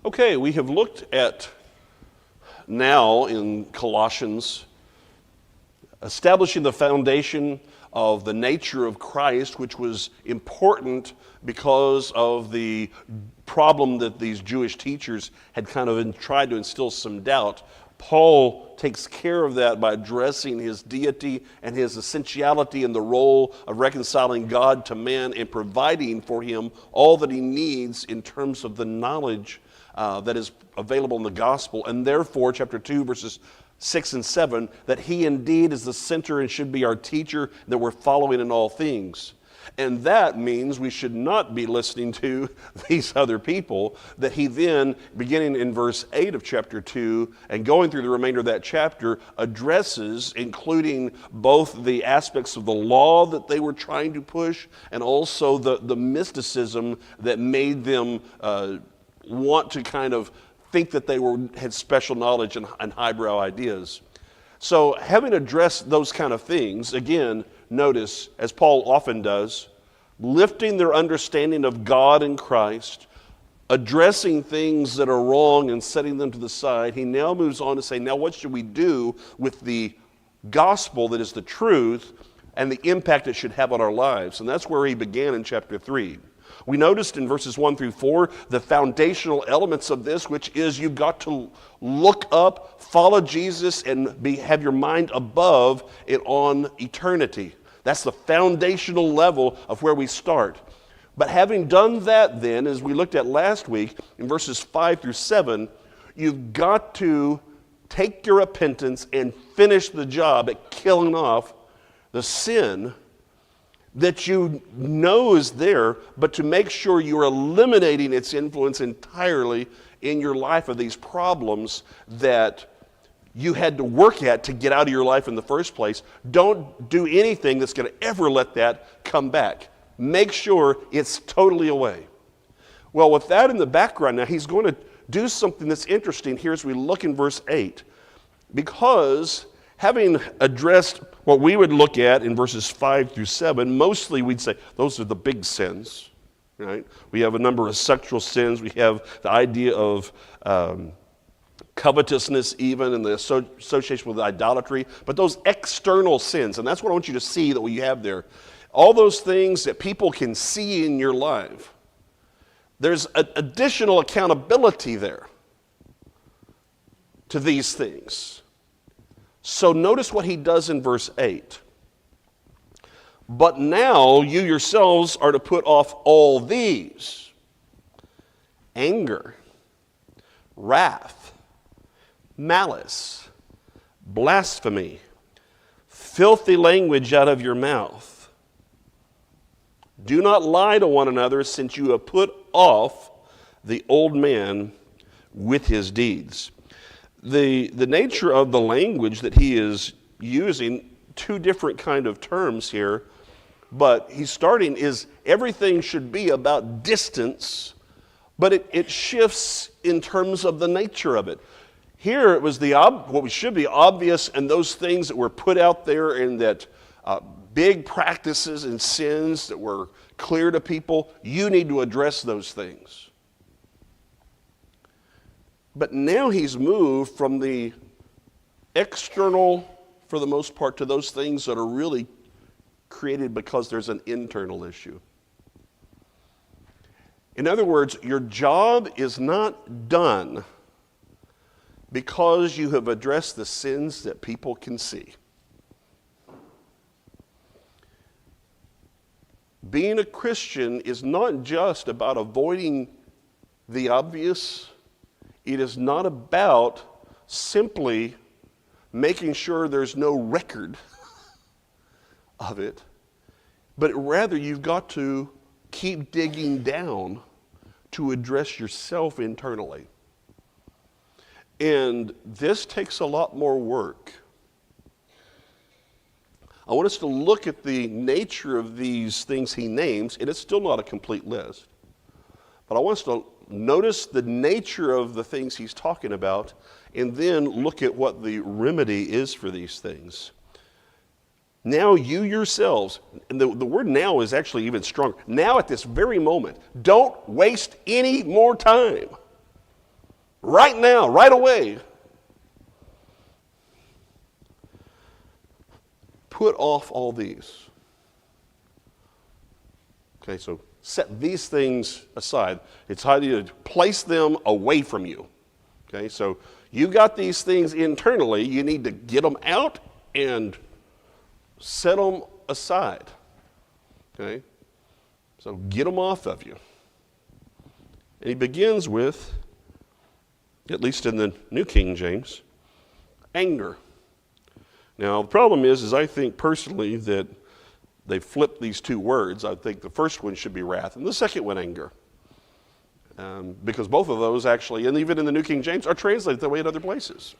Okay, we have looked at now in Colossians establishing the foundation of the nature of Christ, which was important because of the problem that these Jewish teachers had kind of tried to instill some doubt. Paul takes care of that by addressing his deity and his essentiality in the role of reconciling God to man and providing for him all that he needs in terms of the knowledge that is available in the gospel. And therefore, chapter 2, verses 6 and 7, that he indeed is the center and should be our teacher that we're following in all things. And that means we should not be listening to these other people, that he then, beginning in verse 8 of chapter 2 and going through the remainder of that chapter, addresses, including both the aspects of the law that they were trying to push and also the mysticism that made them want to kind of think that they had special knowledge and highbrow ideas. So having addressed those kind of things, again, notice, as Paul often does, lifting their understanding of God and Christ, addressing things that are wrong and setting them to the side, he now moves on to say, now what should we do with the gospel that is the truth and the impact it should have on our lives? And that's where he began in chapter 3. We noticed in verses 1 through 4 the foundational elements of this, which is you've got to look up, follow Jesus, and have your mind above it on eternity. That's the foundational level of where we start. But having done that then, as we looked at last week, in verses 5 through 7, you've got to take your repentance and finish the job at killing off the sin that you know is there, but to make sure you're eliminating its influence entirely in your life of these problems that you had to work at to get out of your life in the first place. Don't do anything that's going to ever let that come back. Make sure it's totally away. Well, with that in the background now, he's going to do something that's interesting here as we look in verse 8. Because having addressed what we would look at in verses 5 through 7, mostly we'd say those are the big sins, right? We have a number of sexual sins. We have the idea of covetousness even, and the association with idolatry. But those external sins, and that's what I want you to see that we have there. All those things that people can see in your life. There's additional accountability there to these things. So notice what he does in verse 8. But now you yourselves are to put off all these: anger, wrath, malice, blasphemy, filthy language out of your mouth. Do not lie to one another, since you have put off the old man with his deeds. The nature of the language that he is using, two different kind of terms here, but he's starting is everything should be about distance, but it shifts in terms of the nature of it. Here it was what should be obvious, and those things that were put out there and that big practices and sins that were clear to people, you need to address those things. But now he's moved from the external, for the most part, to those things that are really created because there's an internal issue. In other words, your job is not done because you have addressed the sins that people can see. Being a Christian is not just about avoiding the obvious. It is not about simply making sure there's no record of it, but rather you've got to keep digging down to address yourself internally. And this takes a lot more work. I want us to look at the nature of these things he names, and it's still not a complete list. But I want us to notice the nature of the things he's talking about, and then look at what the remedy is for these things. Now you yourselves, and the word now is actually even stronger. Now at this very moment, don't waste any more time. Right now, right away. Put off all these. Okay, so set these things aside. It's how you place them away from you. Okay, so you got these things internally. You need to get them out and set them aside. Okay, so get them off of you. And he begins with, at least in the New King James, anger. Now, the problem is I think personally that they flipped these two words. I think the first one should be wrath, and the second one, anger. Because both of those actually, and even in the New King James, are translated that way in other places.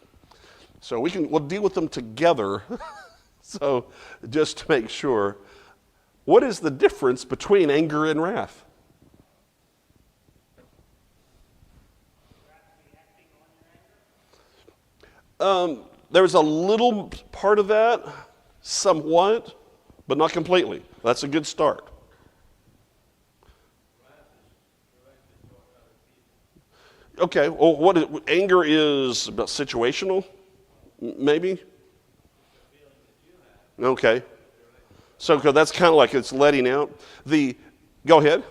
So we'll deal with them together. So just to make sure, what is the difference between anger and wrath? There's a little part of that, somewhat, but not completely. That's a good start. Okay, well, anger is about situational, maybe? Okay. So that's kind of like it's letting out. Go ahead.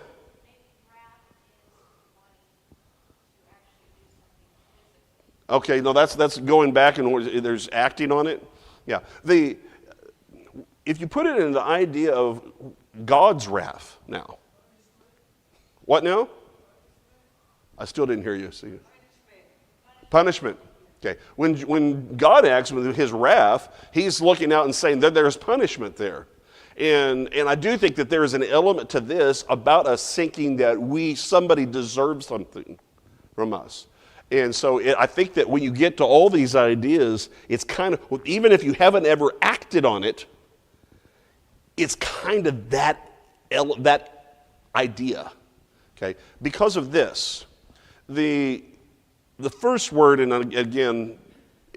Okay, no, that's going back and there's acting on it. Yeah. If you put it in the idea of God's wrath now. What now? I still didn't hear you. See? Punishment. Okay. When God acts with his wrath, he's looking out and saying that there's punishment there. And I do think that there is an element to this about us thinking that somebody deserves something from us. And so I think that when you get to all these ideas, it's kind of, even if you haven't ever acted on it, it's kind of that idea. Okay? Because of this, the first word, and again,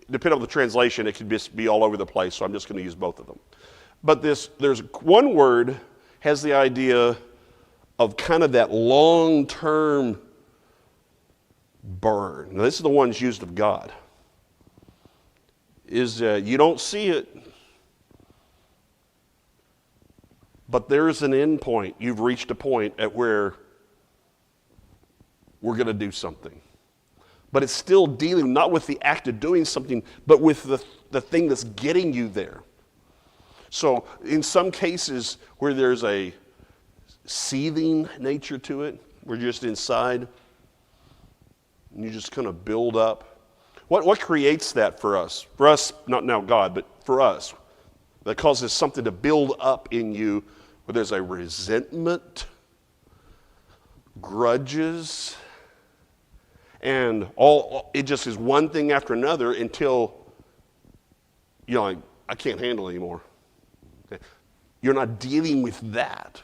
depending on the translation, it could just be all over the place, so I'm just going to use both of them. But there's one word has the idea of kind of that long-term burn. Now, this is the ones used of God. You don't see it, but there's an end point. You've reached a point at where we're going to do something. But it's still dealing not with the act of doing something, but with the thing that's getting you there. So in some cases where there's a seething nature to it, we're just inside, and you just kind of build up. What creates that for us? For us, not now God, but for us, that causes something to build up in you where there's a resentment, grudges, and it just is one thing after another until you're like, I can't handle it anymore. Okay. You're not dealing with that.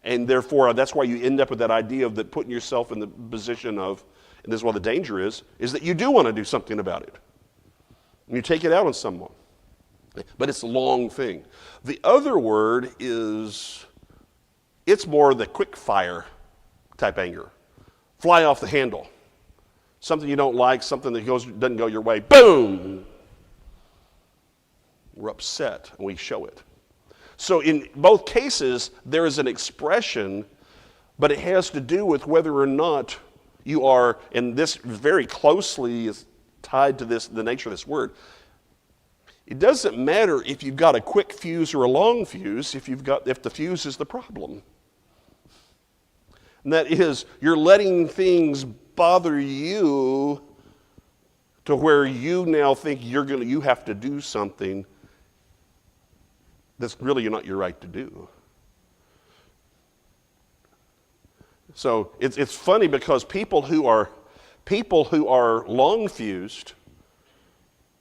And therefore, that's why you end up with that idea of putting yourself in the position of, and this is what the danger is that you do want to do something about it. And you take it out on someone. But it's a long thing. The other word it's more the quick fire type anger. Fly off the handle. Something you don't like, something that doesn't go your way, boom! We're upset and we show it. So in both cases, there is an expression, but it has to do with whether or not you are, and this very closely is tied to the nature of this word. It doesn't matter if you've got a quick fuse or a long fuse if the fuse is the problem. And that is, you're letting things bother you to where you now think you have to do something that's really not your right to do. So it's funny because people who are long fused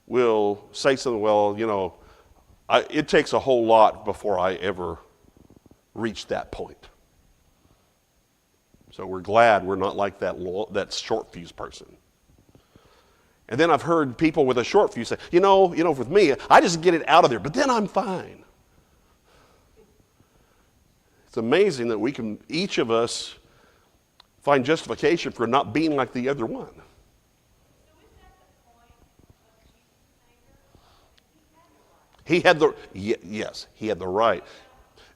will say something, well, it takes a whole lot before I ever reach that point. So we're glad we're not like that short fuse person. And then I've heard people with a short fuse say, with me, I just get it out of there, but then I'm fine. It's amazing that each of us find justification for not being like the other one. He had the, yes, he had the right.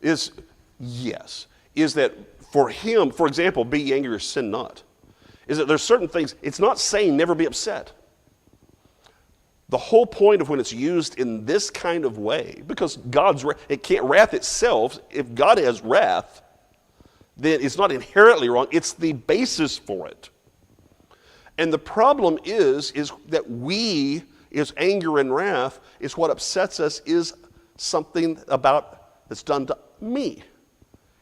Yes. Is that for him, for example, be angry or sin not. Is that there's certain things, it's not saying never be upset. The whole point of when it's used in this kind of way, because wrath itself, if God has wrath, then it's not inherently wrong, it's the basis for it. And the problem is that is anger and wrath, is what upsets us, is something that's done to me.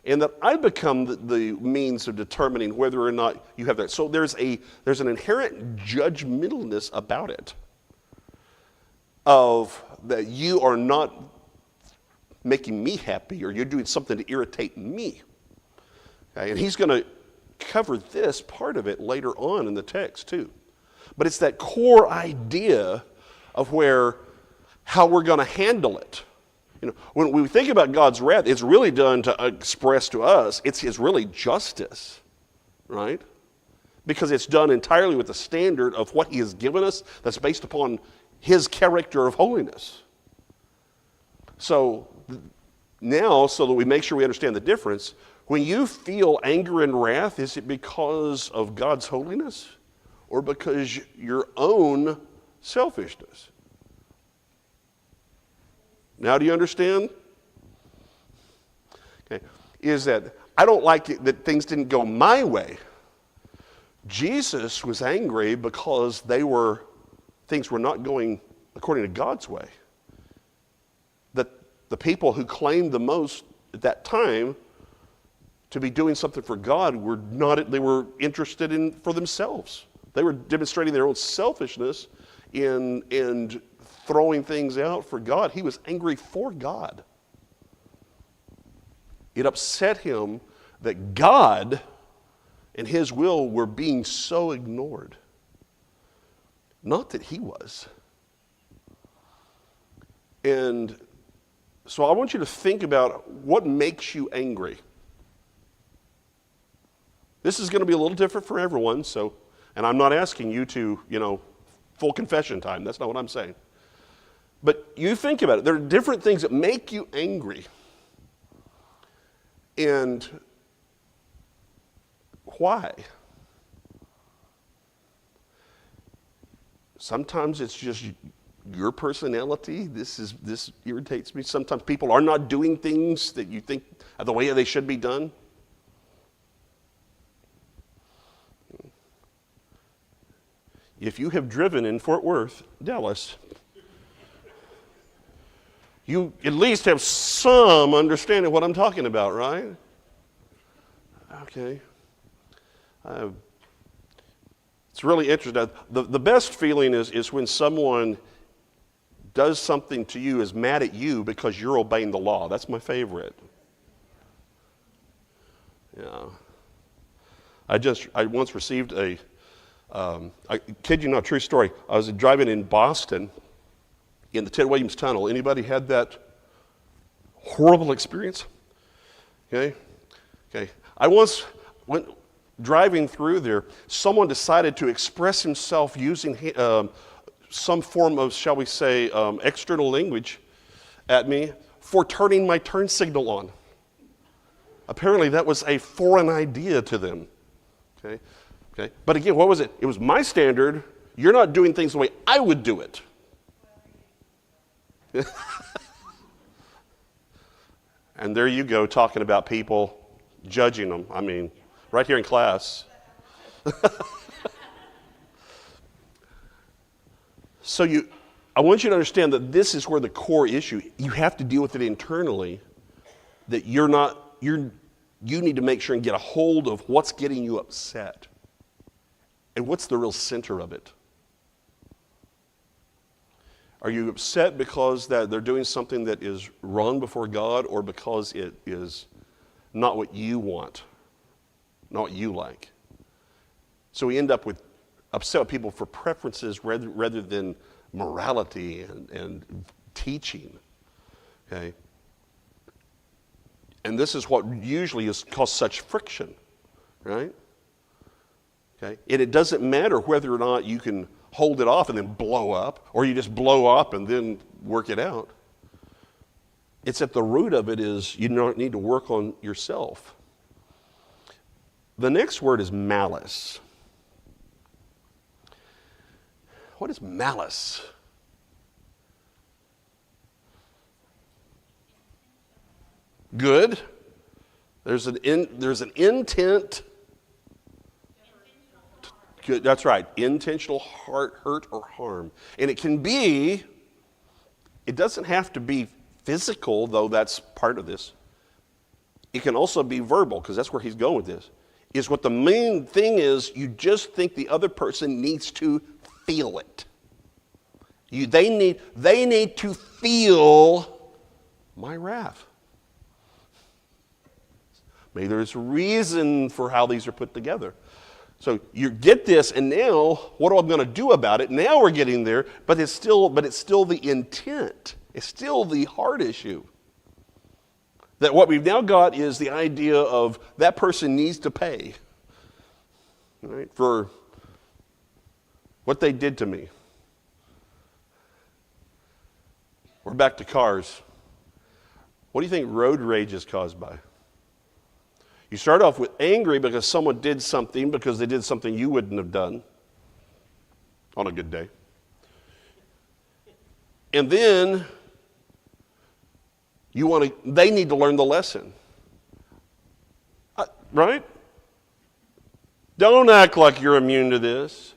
And that I become the means of determining whether or not you have that. So there's an inherent judgmentalness about it, of that you are not making me happy, or you're doing something to irritate me. Okay? And he's going to cover this part of it later on in the text too. But it's that core idea of how we're going to handle it. You know, when we think about God's wrath, it's really done to express to us, it's really justice, right? Because it's done entirely with the standard of what he has given us that's based upon his character of holiness. So now, so that we make sure we understand the difference, when you feel anger and wrath, is it because of God's holiness or because your own selfishness? Now do you understand? Okay. Is that I don't like it that things didn't go my way. Jesus was angry because things were not going according to God's way. That the people who claimed the most at that time to be doing something for God they were interested in for themselves. They were demonstrating their own selfishness in throwing things out for God. He was angry for God. It upset him that God and his will were being so ignored. Not that he was. And so I want you to think about what makes you angry. This is going to be a little different for everyone, and I'm not asking you to, full confession time. That's not what I'm saying. But you think about it. There are different things that make you angry. And why? Sometimes it's just your personality. This irritates me. Sometimes people are not doing things that you think are the way they should be done. If you have driven in Fort Worth, Dallas, you at least have some understanding of what I'm talking about, right? Okay. It's really interesting. The best feeling is when someone does something to you, is mad at you because you're obeying the law. That's my favorite. Yeah. I once received I kid you not, true story. I was driving in Boston in the Ted Williams Tunnel. Anybody had that horrible experience? Okay. I once went driving through there. Someone decided to express himself using some form of, shall we say, external language at me for turning my turn signal on. Apparently that was a foreign idea to them. Okay. But again, what was it? It was my standard. You're not doing things the way I would do it. And there you go, talking about people, judging them. I mean, right here in class. So I want you to understand that this is where the core issue, you have to deal with it internally, that you need to make sure and get a hold of what's getting you upset. And what's the real center of it? Are you upset because that they're doing something that is wrong before God, or because it is not what you want, not what you like? So we end up with upset with people for preferences rather than morality and teaching. Okay? And this is what usually has caused such friction, right? Okay? And it doesn't matter whether or not you can hold it off and then blow up, or you just blow up and then work it out. It's at the root of it is you don't need to work on yourself. The next word is malice. What is malice? Good. There's an intent. Good. That's right. Intentional hurt or harm. And it can be, it doesn't have to be physical, though that's part of this. It can also be verbal, because that's where he's going with this. Is what the main thing is, you just think the other person needs to feel it. They need to feel my wrath. Maybe there's a reason for how these are put together. So you get this, and now what am I going to do about it? Now we're getting there, but it's still the intent. It's still the heart issue. That what we've now got is the idea of that person needs to pay, right, for what they did to me. We're back to cars. What do you think road rage is caused by? You start off with angry because someone did something, because they did something you wouldn't have done on a good day. And then they need to learn the lesson. Right? Don't act like you're immune to this.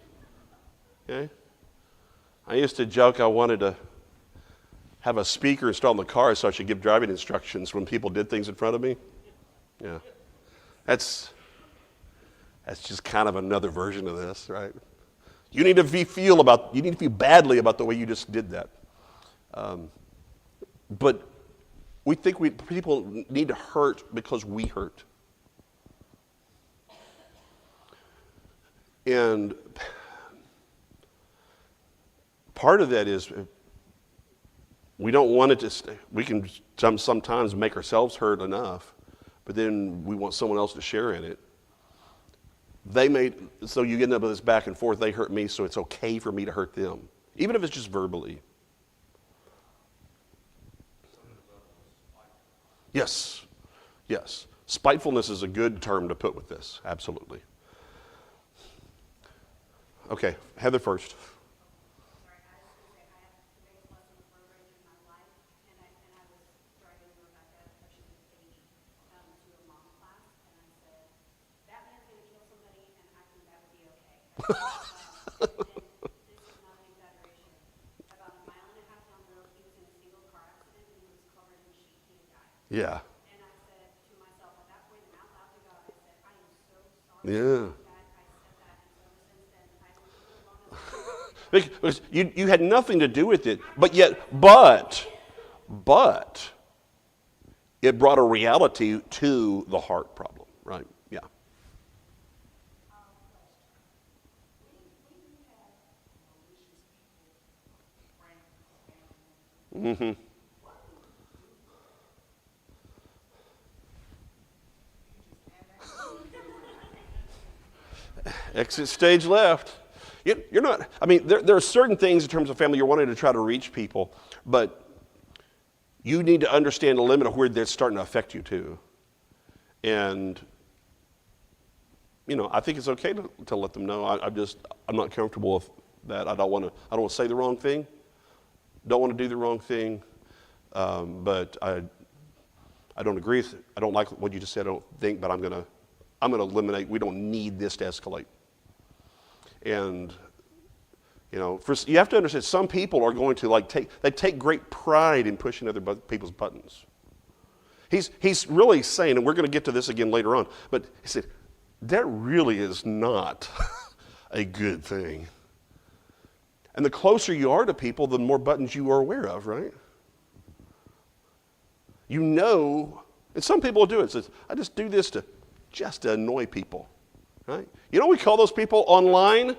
Okay? I used to joke I wanted to have a speaker installed in the car so I should give driving instructions when people did things in front of me. Yeah. That's just kind of another version of this, right? You need to feel badly about the way you just did that. But we think people need to hurt because we hurt. And part of that is we don't want it to stay. We can sometimes make ourselves hurt enough, but then we want someone else to share in it. So you get into this back and forth, they hurt me, so it's okay for me to hurt them, even if it's just verbally. Yes. Spitefulness is a good term to put with this, absolutely. Okay, Heather first. Yeah. And I said to myself at that point, and out loud to God, I said, I am so sorry that I said that. And so since then, I don't feel Because you had nothing to do with it, but it brought a reality to the heart problem, right? Yeah. Mm-hmm. Exit stage left. You're not, I mean, there are certain things in terms of family you're wanting to try to reach people, but you need to understand the limit of where they're starting to affect you too. And, I think it's okay to let them know. I'm not comfortable with that. I don't want to say the wrong thing. Don't want to do the wrong thing. But I don't agree with it. I don't like what you just said, I don't think, but I'm going to eliminate. We don't need this to escalate. And, you have to understand, some people are going to take great pride in pushing other people's buttons. He's really saying, and we're going to get to this again later on, but he said, that really is not a good thing. And the closer you are to people, the more buttons you are aware of, right? And some people will do it. Says, I just do this just to annoy people, right? You know what we call those people online?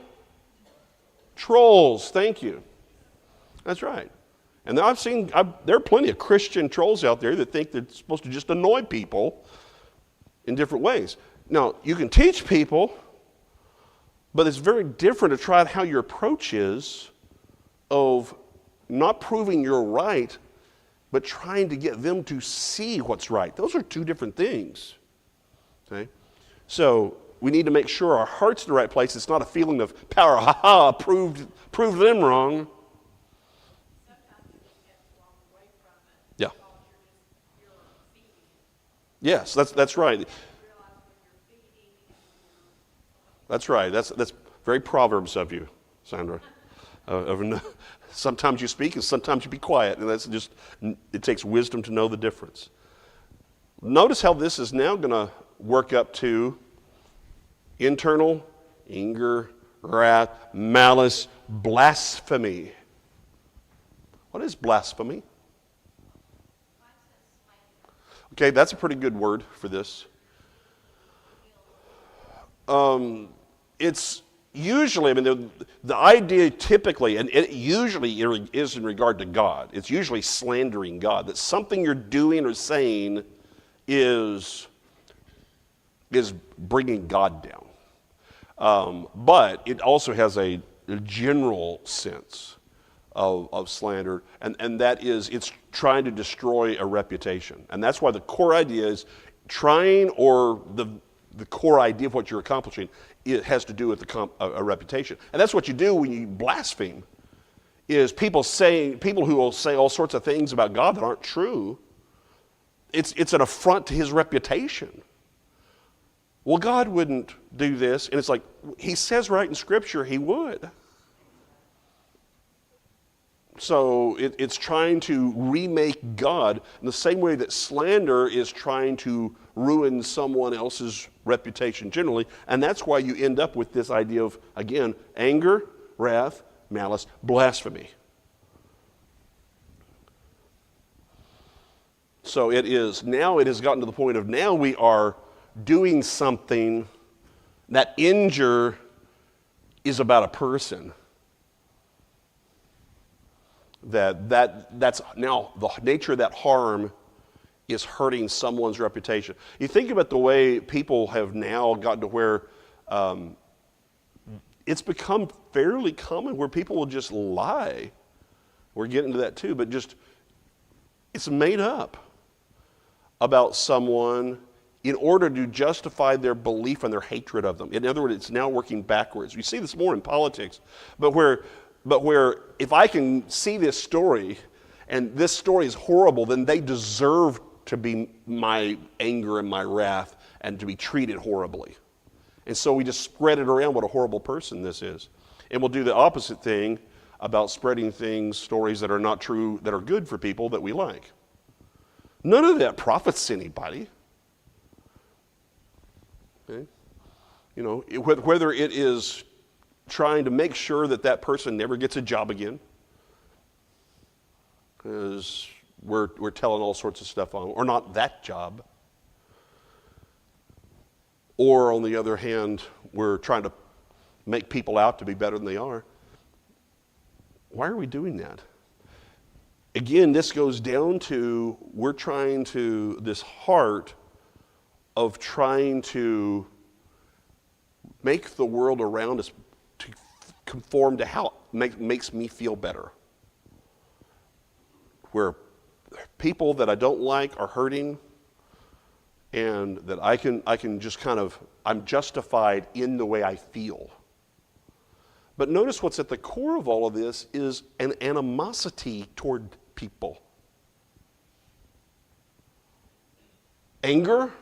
Trolls. Thank you. That's right. And there are plenty of Christian trolls out there that think they're supposed to just annoy people in different ways. Now, you can teach people, but it's very different to try how your approach is of not proving you're right but trying to get them to see what's right. Those are two different things. Okay? So we need to make sure our heart's in the right place. It's not a feeling of power, proved them wrong. Sometimes you just get walk away from it. Yeah. Because you're feeding it. Yes, that's right. You realize when you're feeding and That's right. That's very Proverbs of you, Sandra. Sometimes you speak and sometimes you be quiet, and that's just, it takes wisdom to know the difference. Notice how this is now going to work up to internal anger, wrath, malice, blasphemy. What is blasphemy? Okay, that's a pretty good word for this. It's usually, the idea typically, and it usually is in regard to God. It's usually slandering God. That something you're doing or saying is bringing God down. But it also has a general sense of slander, and that is it's trying to destroy a reputation. And that's why the core idea is trying, or the core idea of what you're accomplishing, it has to do with a reputation. And that's what you do when you blaspheme, is people who will say all sorts of things about God that aren't true. It's an affront to his reputation. Well, God wouldn't do this. And it's like, he says right in Scripture he would. So it's trying to remake God in the same way that slander is trying to ruin someone else's reputation generally. And that's why you end up with this idea of, again, anger, wrath, malice, blasphemy. So it has gotten to the point of now we are doing something that injure is about a person. That's now the nature of that harm is hurting someone's reputation. You think about the way people have now gotten to where it's become fairly common where people will just lie. We're getting to that too, but just it's made up about someone in order to justify their belief and their hatred of them. In other words, it's now working backwards. We see this more in politics, but where if I can see this story and this story is horrible, then they deserve to be my anger and my wrath and to be treated horribly. And so we just spread it around what a horrible person this is. And we'll do the opposite thing about spreading stories that are not true, that are good for people that we like. None of that profits anybody. Okay? You know, whether it is trying to make sure that person never gets a job again, because we're telling all sorts of stuff on, or not that job. Or on the other hand, we're trying to make people out to be better than they are. Why are we doing that? Again, this goes down to this heart of trying to make the world around us to conform to how it makes me feel better. Where people that I don't like are hurting, and that I can just I'm justified in the way I feel. But notice what's at the core of all of this is an animosity toward people. Anger,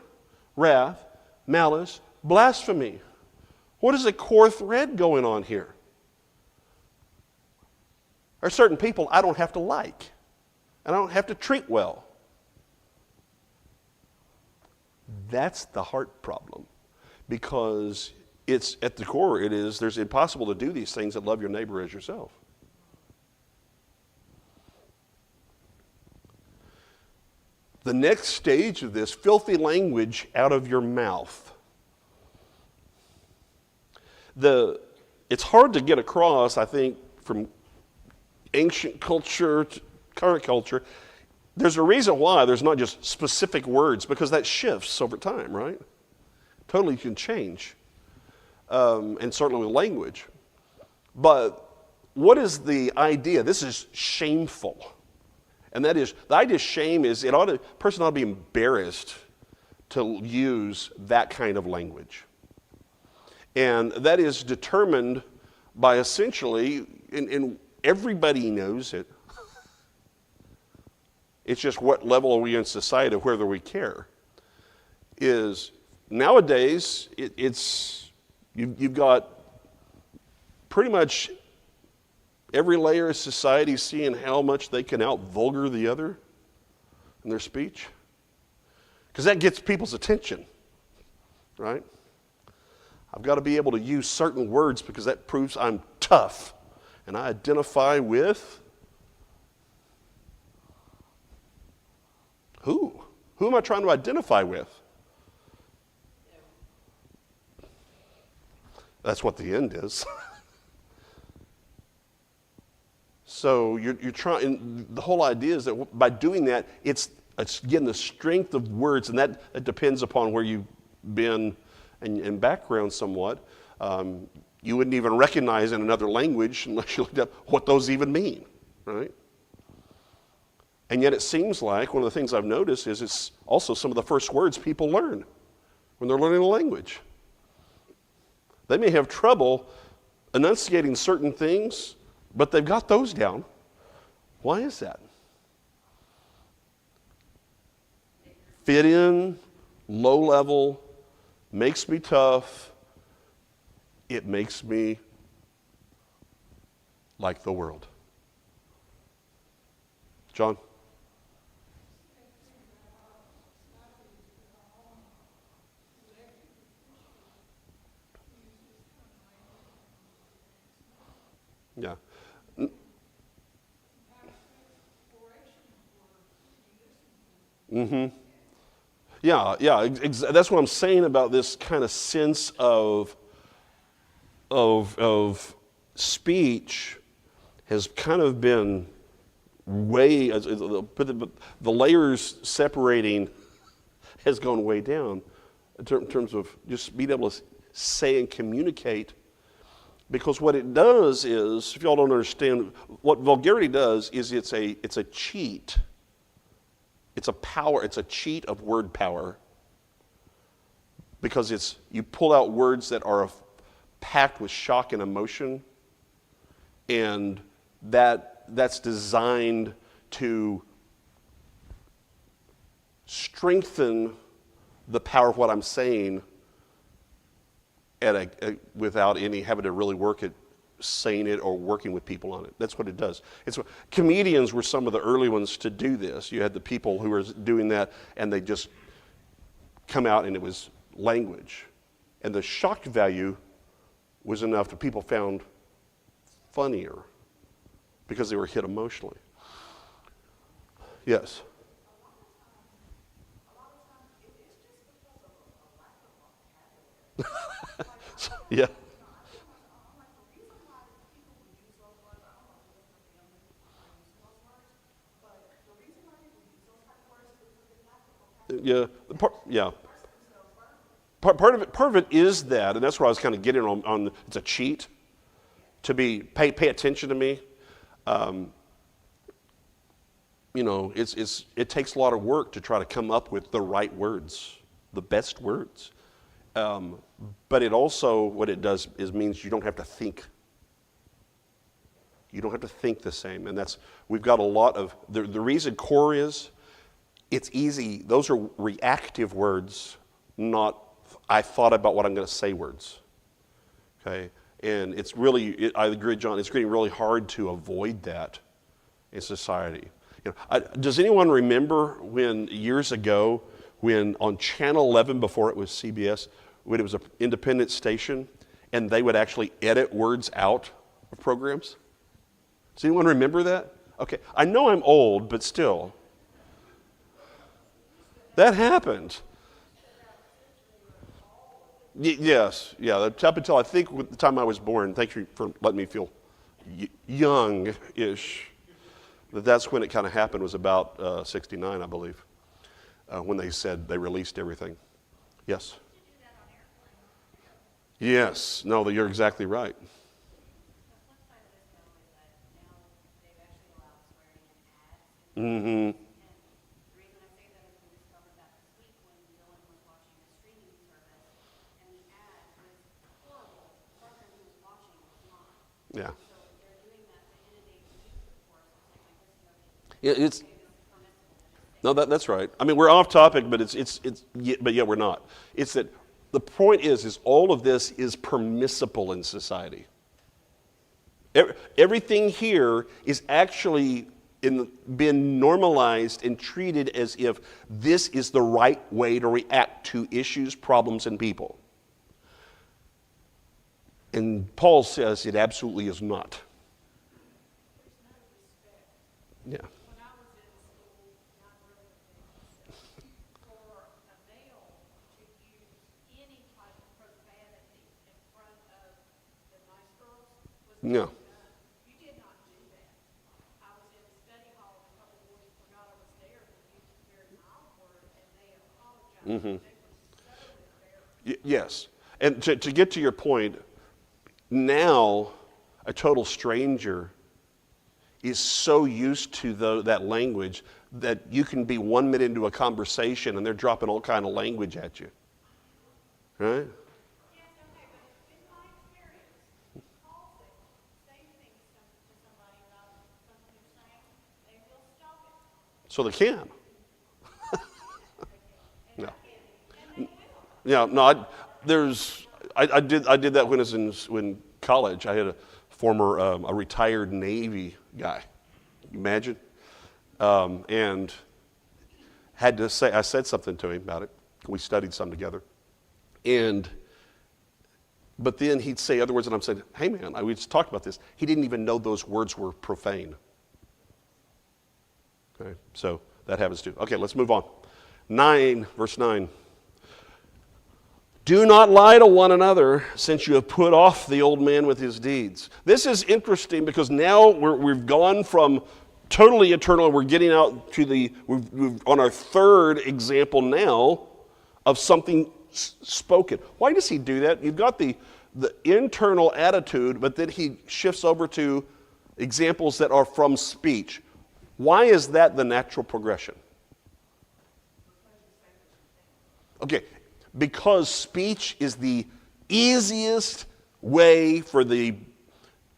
wrath, malice, blasphemy. What is the core thread going on here? There are certain people I don't have to like, and I don't have to treat well. That's the heart problem, because it's at the core, there's impossible to do these things and love your neighbor as yourself. The next stage of this, filthy language out of your mouth. It's hard to get across, I think, from ancient culture to current culture. There's a reason why there's not just specific words, because that shifts over time, right? Totally can change, and certainly with language. But what is the idea? This is shameful. And that is, the idea of shame is a person ought to be embarrassed to use that kind of language. And that is determined by essentially, and everybody knows it, it's just what level are we in society, whether we care, is nowadays you've got pretty much every layer of society seeing how much they can out-vulgar the other in their speech. Because that gets people's attention, right? I've got to be able to use certain words because that proves I'm tough and I identify with who? Who am I trying to identify with? That's what the end is. So you're trying, the whole idea is that by doing that, it's getting the strength of words, and that depends upon where you've been and background somewhat. You wouldn't even recognize in another language unless you looked up what those even mean, right? And yet it seems like one of the things I've noticed is it's also some of the first words people learn when they're learning a language. They may have trouble enunciating certain things, but they've got those down. Why is that? Fit in, low level, makes me tough. It makes me like the world. John? Yeah. Mm-hmm. Yeah. That's what I'm saying about this kind of sense of speech has kind of been the layers separating has gone way down in terms of just being able to say and communicate. Because what it does is, if y'all don't understand, what vulgarity does is it's a cheat. It's a power, it's a cheat of word power. Because you pull out words that are packed with shock and emotion, and that's designed to strengthen the power of what I'm saying without any having to really work at saying it or working with people on it. That's what it does. Comedians were some of the early ones to do this. You had the people who were doing that, and they just come out, and it was language. And the shock value was enough that people found funnier because they were hit emotionally. Yes? Yeah. Yeah. Part of it is that, and that's where I was kind of getting on it's a cheat to pay attention to me. It takes a lot of work to try to come up with the right words, the best words. But it also, what it does is means you don't have to think. You don't have to think the same. And we've got a lot of, the reason core is, it's easy. Those are reactive words, not I thought about what I'm going to say words. Okay? And it's really, I agree, John, it's getting really hard to avoid that in society. Does anyone remember years ago, when on Channel 11, before it was CBS, when it was an independent station, and they would actually edit words out of programs? Does anyone remember that? Okay, I know I'm old, but still. That happened. Yes, yeah, up until I think the time I was born, thank you for letting me feel young-ish. That's when it kind of happened, was about 69, I believe, when they said they released everything. Yes? Yes, no, you're exactly right. Mm-hmm. And the reason I say that is we discovered that this week when Dylan was watching a streaming service, and the ad was horrible. The program he was watching was not. Yeah. So they're doing that to inundate the youth, of course, and saying like, It's this is permissible to just say. no, that's right. I mean, we're off topic, but but yet we're not. It's that the point is all of this is permissible in society. Everything here is actually been normalized and treated as if this is the right way to react to issues, problems, and people. And Paul says it absolutely is not. There's no respect. Yeah. When I was in school, not really for a male to use any type of profanity in front of the nice girls was No. not done. You did not do that. I was in the study hall and a couple boys forgot I was there and used a very mild word and they apologized. Mm-hmm. They were so embarrassed. Yes. And to get to your point, now a total stranger is so used to that language that you can be 1 minute into a conversation and they're dropping all kind of language at you. Right? Yes, okay, but in my experience, Paul said, say things to somebody about something you're saying, they will stop it. So they can. No. And they will. Yeah, no, I did that when I was in college. I had a former, a retired Navy guy. You imagine? And had to say, I said something to him about it. We studied some together. But then he'd say other words, and I'm saying, hey man, we just talked about this. He didn't even know those words were profane. Okay, so that happens too. Okay, let's move on. Verse 9. Do not lie to one another, since you have put off the old man with his deeds. This is interesting because now we've gone from totally eternal, we're getting out to we've on our third example now of something spoken. Why does he do that? You've got the internal attitude, but then he shifts over to examples that are from speech. Why is that the natural progression? Okay, because speech is the easiest way for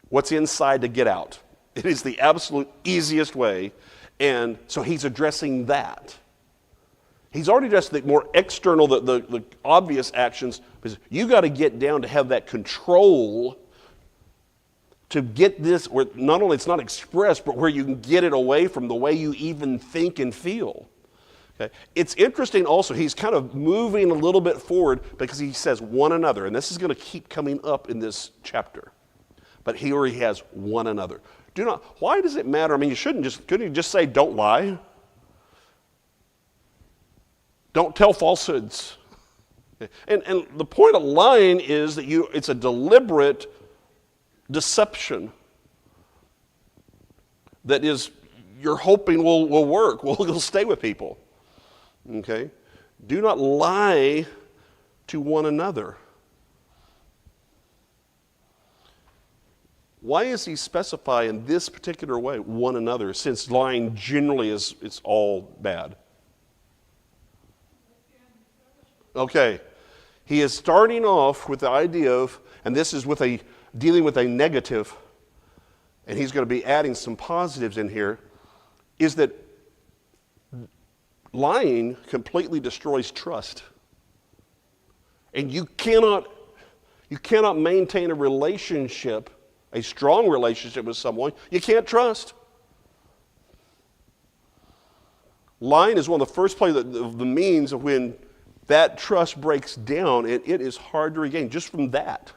what's inside to get out. It is the absolute easiest way, and so he's addressing that. He's already addressed the more external, the obvious actions, because you got to get down to have that control to get this, where not only it's not expressed, but where you can get it away from the way you even think and feel. Okay. It's interesting also, he's kind of moving a little bit forward because he says one another, and this is going to keep coming up in this chapter. But here he has one another. Why does it matter? I mean, couldn't you just say don't lie? Don't tell falsehoods. And the point of lying is that it's a deliberate deception that is you're hoping will work, will stay with people. Okay? Do not lie to one another. Why is he specify in this particular way one another, since lying generally is all bad? Okay. He is starting off with the idea of, and this is dealing with a negative, and he's going to be adding some positives in here, is that lying completely destroys trust. And you cannot maintain a strong relationship with someone you can't trust. Lying is one of the first places of the means of when that trust breaks down, and it is hard to regain just from that.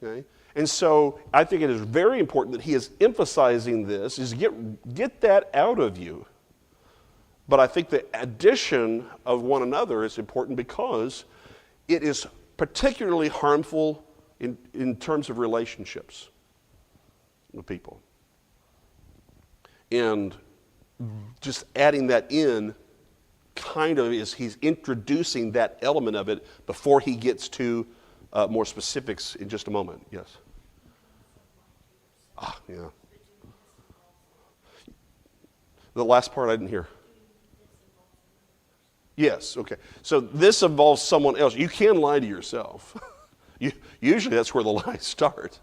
Okay? And so I think it is very important that he is emphasizing this, is get that out of you. But I think the addition of one another is important because it is particularly harmful in terms of relationships with people. And just adding that in kind of he's introducing that element of it before he gets to more specifics in just a moment. Yes? Yeah. The last part I didn't hear. Yes, okay. So this involves someone else. You can lie to yourself. Usually that's where the lies start.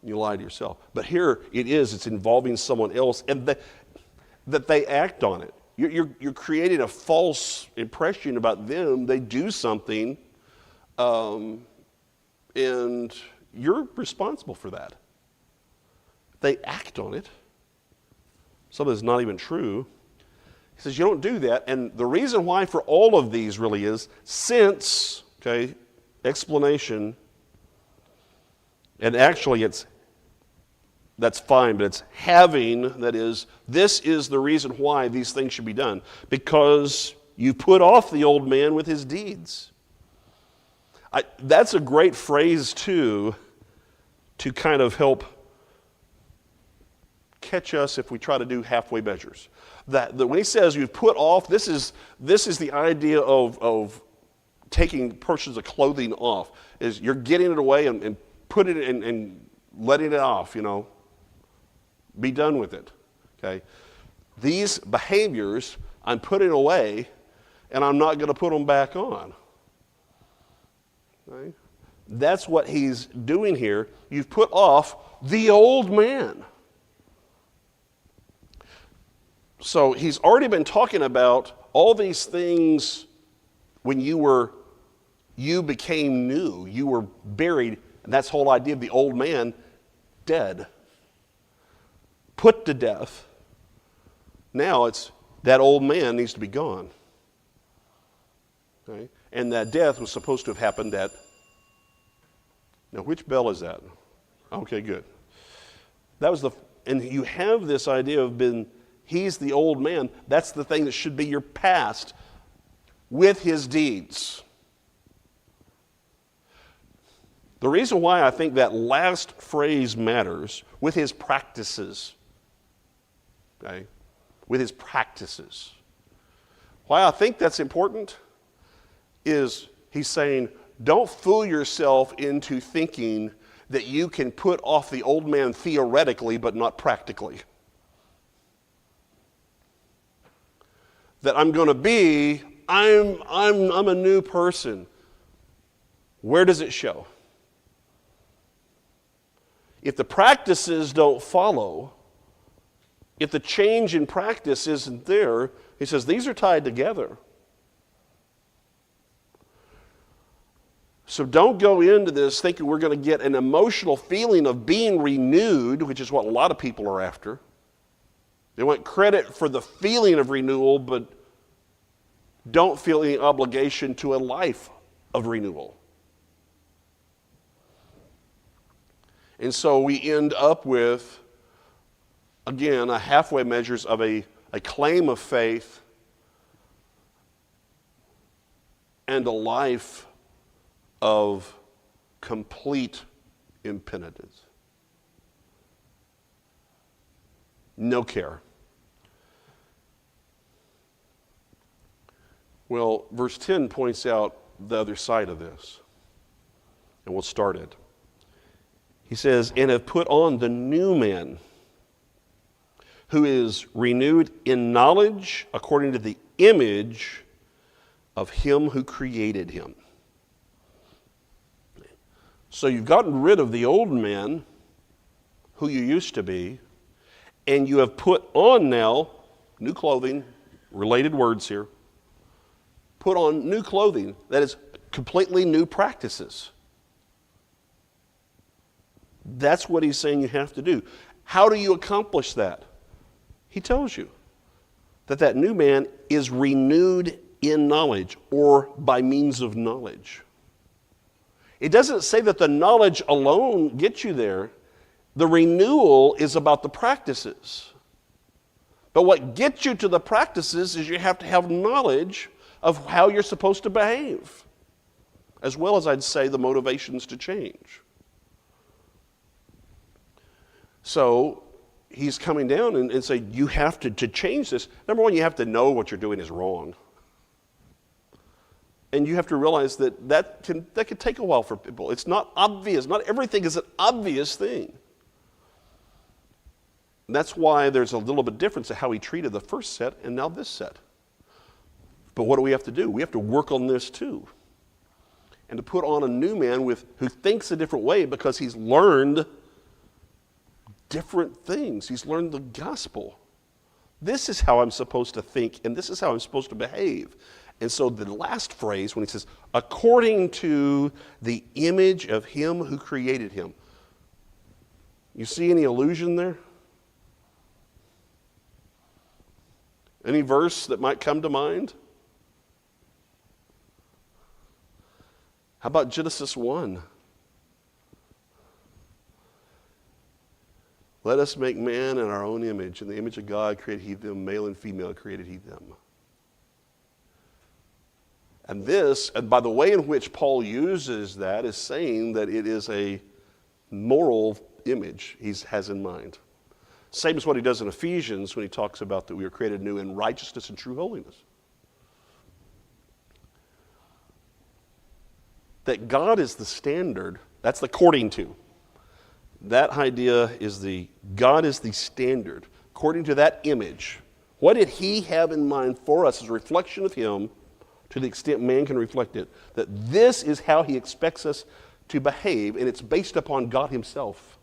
You lie to yourself. But here it's involving someone else, and that they act on it. You're creating a false impression about them. They do something, and you're responsible for that. They act on it. Something that's not even true. He says you don't do that. And the reason why for all of these really is since, okay, explanation, and actually that's fine, but it's having, that is, this is the reason why these things should be done. Because you put off the old man with his deeds. That's a great phrase, too, to kind of help catch us if we try to do halfway measures. That when he says you've put off, this is the idea of taking portions of clothing off. Is you're getting it away and putting it and letting it off, Be done with it, okay? These behaviors I'm putting away, and I'm not going to put them back on. Okay? That's what he's doing here. You've put off the old man. So he's already been talking about all these things when you became new. You were buried, and that's the whole idea of the old man, dead. Put to death. Now it's that old man needs to be gone. Okay? And that death was supposed to have happened at, now which bell is that? Okay, good. That was and you have this idea of he's the old man. That's the thing that should be your past with his deeds. The reason why I think that last phrase matters, with his practices. Okay? With his practices. Why I think that's important is he's saying, don't fool yourself into thinking that you can put off the old man theoretically but not practically. That I'm going to be, I'm a new person. Where does it show? If the practices don't follow, if the change in practice isn't there, he says these are tied together. So don't go into this thinking we're going to get an emotional feeling of being renewed, which is what a lot of people are after. They want credit for the feeling of renewal, but don't feel any obligation to a life of renewal. And so we end up with, again, a halfway measures of a claim of faith and a life of complete impenitence. No care. Well, verse 10 points out the other side of this. And we'll start it. He says, and have put on the new man, who is renewed in knowledge according to the image of him who created him. So you've gotten rid of the old man, who you used to be, and you have put on now new clothing, related words here, put on new clothing, that is completely new practices. That's what he's saying you have to do. How do you accomplish that? He tells you that new man is renewed in knowledge, or by means of knowledge. It doesn't say that the knowledge alone gets you there. The renewal is about the practices. But what gets you to the practices is you have to have knowledge of how you're supposed to behave, as well as, I'd say, the motivations to change. So he's coming down and saying, you have to change this. Number one, you have to know what you're doing is wrong. And you have to realize that can take a while for people. It's not obvious. Not everything is an obvious thing. And that's why there's a little bit difference in how he treated the first set and now this set. But what do we have to do? We have to work on this too. And to put on a new man who thinks a different way because he's learned different things. He's learned the gospel. This is how I'm supposed to think, and this is how I'm supposed to behave. And so the last phrase, when he says, according to the image of him who created him. You see any allusion there? Any verse that might come to mind? How about Genesis 1? Let us make man in our own image. In the image of God created he them, male and female created he them. And this, and by the way in which Paul uses that, is saying that it is a moral image he has in mind. Same as what he does in Ephesians when he talks about that we are created new in righteousness and true holiness. That God is the standard, that's the according to. That idea is God is the standard. According to that image, what did he have in mind for us as a reflection of him to the extent man can reflect it? That this is how he expects us to behave, and it's based upon God himself.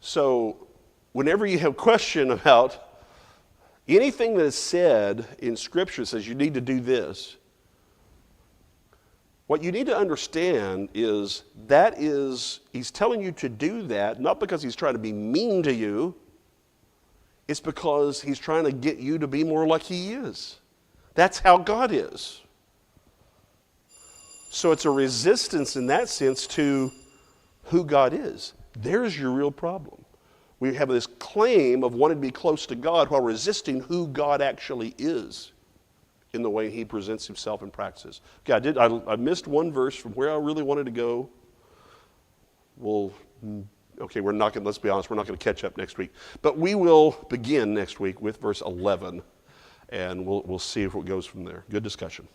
So whenever you have a question about anything that is said in Scripture says you need to do this, what you need to understand is he's telling you to do that, not because he's trying to be mean to you. It's because he's trying to get you to be more like he is. That's how God is. So it's a resistance in that sense to who God is. There's your real problem. We have this claim of wanting to be close to God while resisting who God actually is in the way he presents himself and practices. Okay, I missed one verse from where I really wanted to go. Let's be honest, we're not going to catch up next week. But we will begin next week with verse 11, and we'll see if it goes from there. Good discussion.